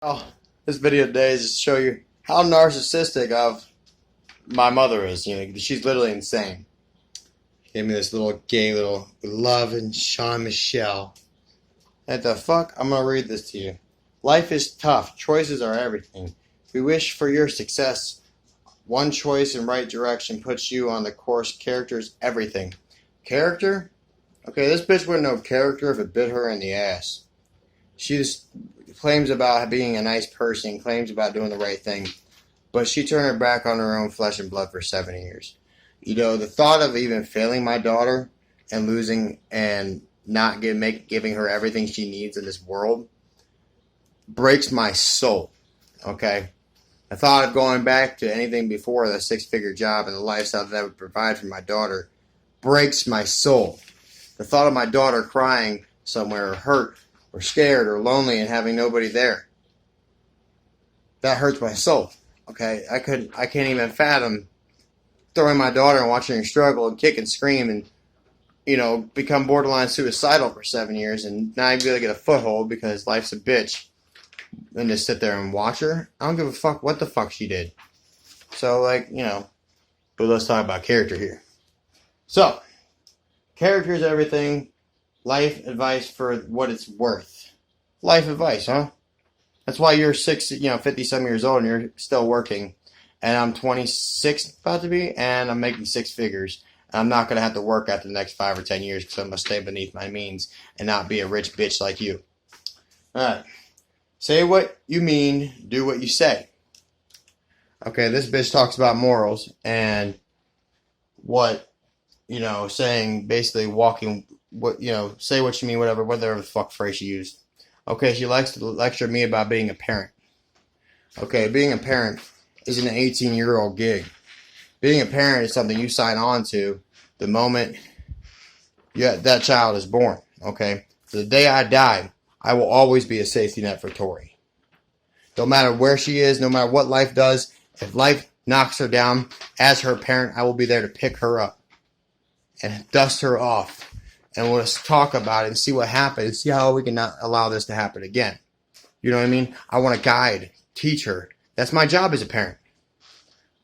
Oh, this video today is to show you how narcissistic of my mother is. She's literally insane. Gave me this little gay little love and Sean Michelle. What the fuck? I'm gonna read this to you. Life is tough. Choices are everything. We wish for your success. One choice in right direction puts you on the course. Character is everything. Character? Okay, this bitch wouldn't know character if it bit her in the ass. She just claims about being a nice person, claims about doing the right thing, but she turned her back on her own flesh and blood for 7 years. The thought of even failing my daughter and losing and not giving her everything she needs in this world breaks my soul, okay? The thought of going back to anything before the six-figure job and the lifestyle that I would provide for my daughter breaks my soul. The thought of my daughter crying somewhere or hurt or scared or lonely and having nobody there, that hurts my soul. Okay, I can't even fathom throwing my daughter and watching her struggle and kick and scream and become borderline suicidal for 7 years and not even be able to get a foothold because life's a bitch, and just sit there and watch her. I don't give a fuck what the fuck she did. So but let's talk about character here. So, character is everything. Life advice for what it's worth. Life advice, huh? That's why you're 50-some years old and you're still working. And I'm 26 about to be, and I'm making six figures. And I'm not going to have to work after the next 5 or 10 years because I'm going to stay beneath my means and not be a rich bitch like you. Alright. Say what you mean, do what you say. Okay, this bitch talks about morals and saying basically walking, say what you mean, whatever the fuck phrase she used. Okay, she likes to lecture me about being a parent. Okay, being a parent isn't an 18-year-old gig. Being a parent is something you sign on to the moment that child is born. Okay, so the day I die, I will always be a safety net for Tori. No matter where she is, no matter what life does, if life knocks her down, as her parent, I will be there to pick her up and dust her off, and we'll just talk about it and see what happened and see how we can not allow this to happen again. You know what I mean? I want to guide, teach her. That's my job as a parent.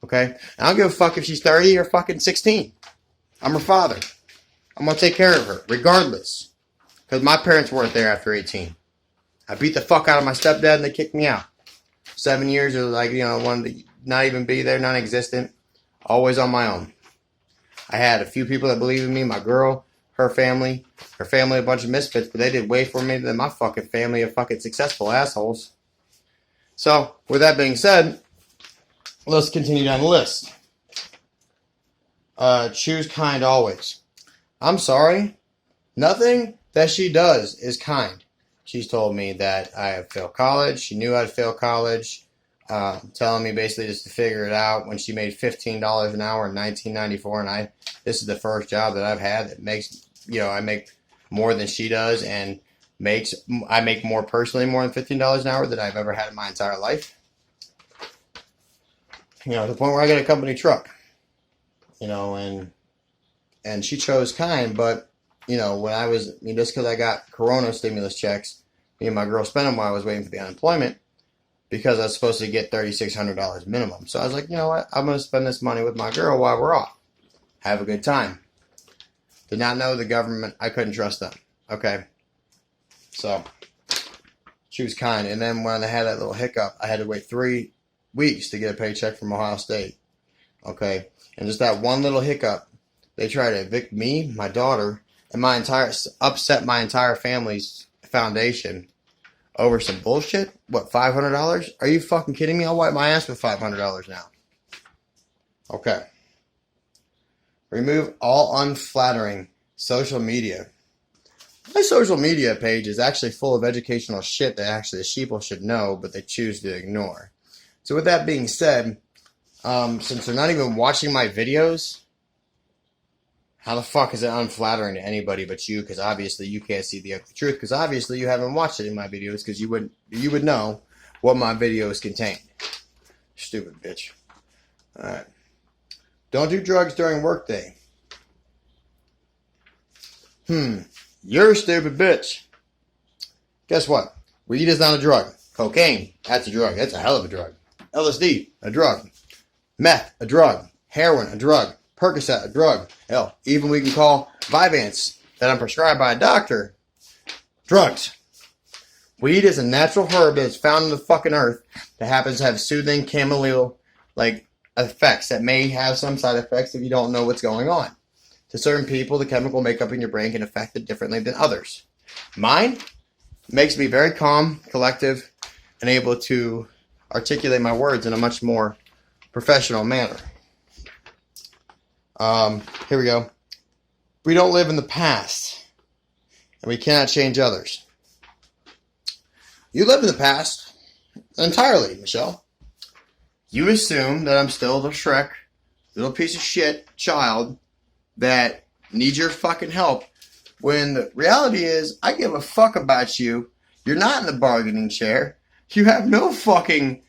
Okay? And I don't give a fuck if she's 30 or fucking 16. I'm her father. I'm going to take care of her, regardless. Because my parents weren't there after 18. I beat the fuck out of my stepdad and they kicked me out. 7 years of wanted to not even be there, non-existent. Always on my own. I had a few people that believed in me, my girl, her family, a bunch of misfits, but they did way for me than my fucking family of fucking successful assholes. So, with that being said, let's continue down the list. Choose kind always. I'm sorry. Nothing that she does is kind. She's told me that I have failed college. She knew I'd fail college. Telling me basically just to figure it out when she made $15 an hour in 1994, and this is the first job that I've had that makes, I make more than she does, and I make more personally, more than $15 an hour than I've ever had in my entire life. To the point where I get a company truck, and she chose kind, but, when I was, just because I got Corona stimulus checks, me and my girl spent them while I was waiting for the unemployment, because I was supposed to get $3,600 minimum. So I was like, you know what? I'm going to spend this money with my girl while we're off. Have a good time. Did not know the government. I couldn't trust them. Okay. So she was kind. And then when I had that little hiccup, I had to wait 3 weeks to get a paycheck from Ohio State. Okay. And just that one little hiccup, they tried to evict me, my daughter, and upset my entire family's foundation over some bullshit? What, $500? Are you fucking kidding me? I'll wipe my ass with $500 now. Okay. Remove all unflattering social media. My social media page is actually full of educational shit that actually the sheeple should know, but they choose to ignore. So with that being said, since they're not even watching my videos, how the fuck is it unflattering to anybody but you? Because obviously you can't see the ugly truth. Because obviously you haven't watched it in my videos. Because you would know what my videos contain. Stupid bitch. Alright. Don't do drugs during workday. You're a stupid bitch. Guess what? Weed is not a drug. Cocaine, that's a drug. That's a hell of a drug. LSD, a drug. Meth, a drug. Heroin, a drug. Percocet, a drug. Hell, even we can call Vyvanse that I'm prescribed by a doctor drugs. Weed is a natural herb that is found in the fucking earth that happens to have soothing chamomile like effects that may have some side effects if you don't know what's going on. To certain people, the chemical makeup in your brain can affect it differently than others. Mine makes me very calm, collective, and able to articulate my words in a much more professional manner. Here we go. We don't live in the past, and we cannot change others. You live in the past entirely, Michelle. You assume that I'm still the Shrek, little piece of shit child that needs your fucking help, when the reality is I give a fuck about you. You're not in the bargaining chair. You have no fucking,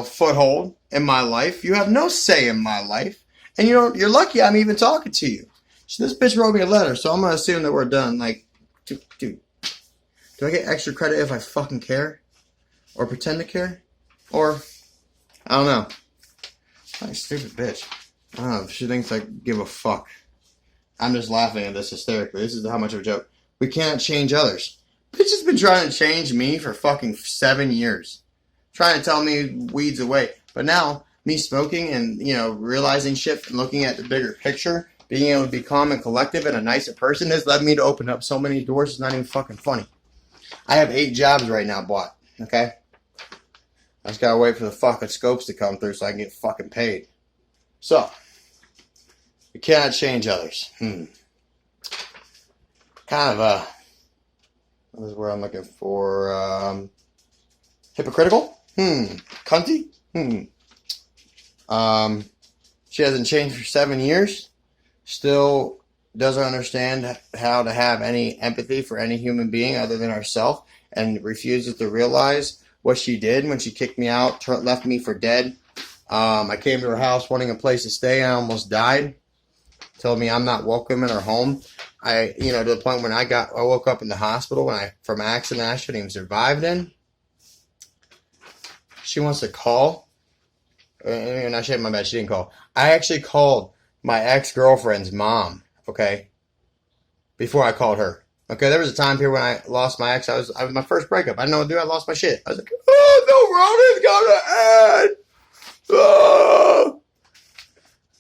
foothold in my life. You have no say in my life. And you're lucky I'm even talking to you. So this bitch wrote me a letter, so I'm going to assume that we're done. Like, dude, do I get extra credit if I fucking care? Or pretend to care? Or, I don't know. Like a stupid bitch. I don't know if she thinks I give a fuck. I'm just laughing at this hysterically. This is how much of a joke. We can't change others. Bitch has been trying to change me for fucking 7 years. Trying to tell me weed's away. But now, me smoking and, realizing shit and looking at the bigger picture, being able to be calm and collective and a nicer person has led me to open up so many doors it's not even fucking funny. I have 8 jobs right now bought, okay? I just gotta wait for the fucking scopes to come through so I can get fucking paid. So, we cannot change others. Kind of, this is where I'm looking for, hypocritical? Cunty? She hasn't changed for 7 years. Still doesn't understand how to have any empathy for any human being other than herself, and refuses to realize what she did when she kicked me out, left me for dead. I came to her house wanting a place to stay. I almost died. Told me I'm not welcome in her home. To the point when I woke up in the hospital from an accident I shouldn't even survived in. She wants to call. And I shit my bad, she didn't call. I actually called my ex-girlfriend's mom, okay, before I called her. Okay, there was a time here when I lost my ex. I was my first breakup. I didn't know what to do. I lost my shit. I was like, oh, no, Ronan's gonna end.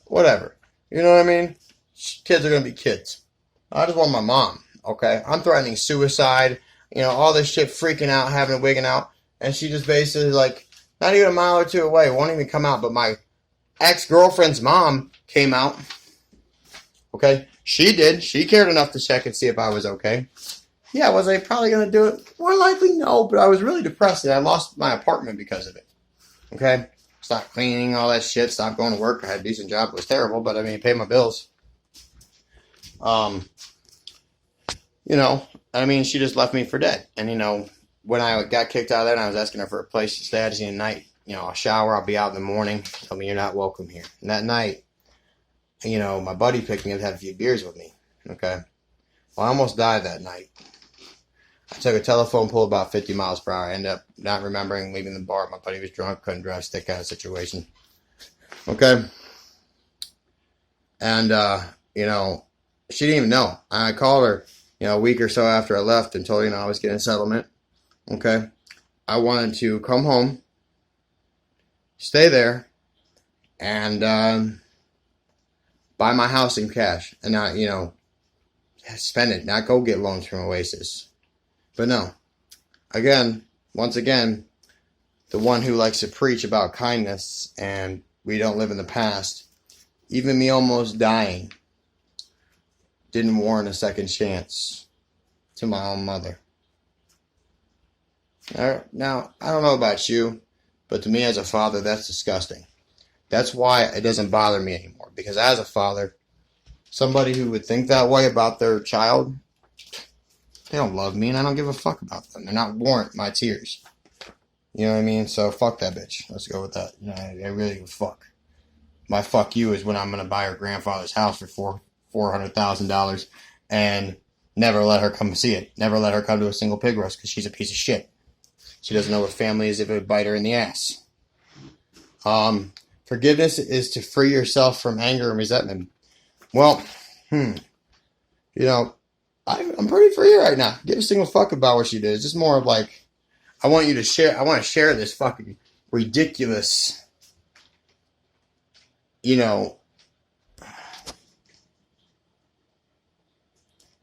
Whatever. You know what I mean? Kids are gonna be kids. I just want my mom, okay? I'm threatening suicide, all this shit, freaking out, having a wigging out. And she just basically, like, not even a mile or two away, won't even come out. But my ex-girlfriend's mom came out, okay? She did. She cared enough to check and see if I was okay. Yeah, was I probably going to do it? More likely, no. But I was really depressed and I lost my apartment because of it. Okay? Stopped cleaning, all that shit. Stopped going to work. I had a decent job. It was terrible, but I mean, it paid my bills. She just left me for dead. And, when I got kicked out of there and I was asking her for a place to stay, I just need a night. I'll shower. I'll be out in the morning. Tell me you're not welcome here. And that night, my buddy picked me up, had a few beers with me. Okay. Well, I almost died that night. I took a telephone pole about 50 miles per hour. I ended up not remembering leaving the bar. My buddy was drunk, couldn't drive stick kind of situation. Okay. And, she didn't even know. I called her, a week or so after I left and told her, I was getting a settlement. Okay. I wanted to come home, stay there, and, buy my house in cash and not, spend it, not go get loans from Oasis. But no. Once again, the one who likes to preach about kindness and we don't live in the past, even me almost dying, didn't warrant a second chance to my own mother. Now, I don't know about you, but to me as a father, that's disgusting. That's why it doesn't bother me anymore. Because as a father, somebody who would think that way about their child, they don't love me and I don't give a fuck about them. They're not warrant my tears. You know what I mean? So fuck that bitch. Let's go with that. I really give a fuck. My fuck you is when I'm going to buy her grandfather's house for $400,000 and never let her come see it. Never let her come to a single pig roast because she's a piece of shit. She doesn't know what family is if it would bite her in the ass. Forgiveness is to free yourself from anger and resentment. Well, you know, I'm pretty free right now. Give a single fuck about what she did. It's just more of like, I want to share this fucking ridiculous,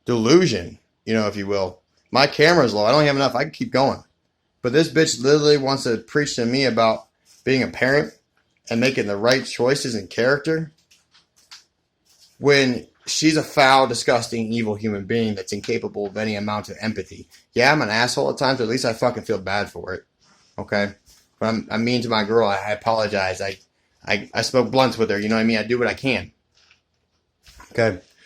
delusion, if you will. My camera's low. I don't have enough. I can keep going. But this bitch literally wants to preach to me about being a parent and making the right choices in character when she's a foul, disgusting, evil human being that's incapable of any amount of empathy. Yeah, I'm an asshole at times, but at least I fucking feel bad for it. Okay? But I'm mean to my girl. I apologize. I spoke blunt with her. You know what I mean? I do what I can. Okay?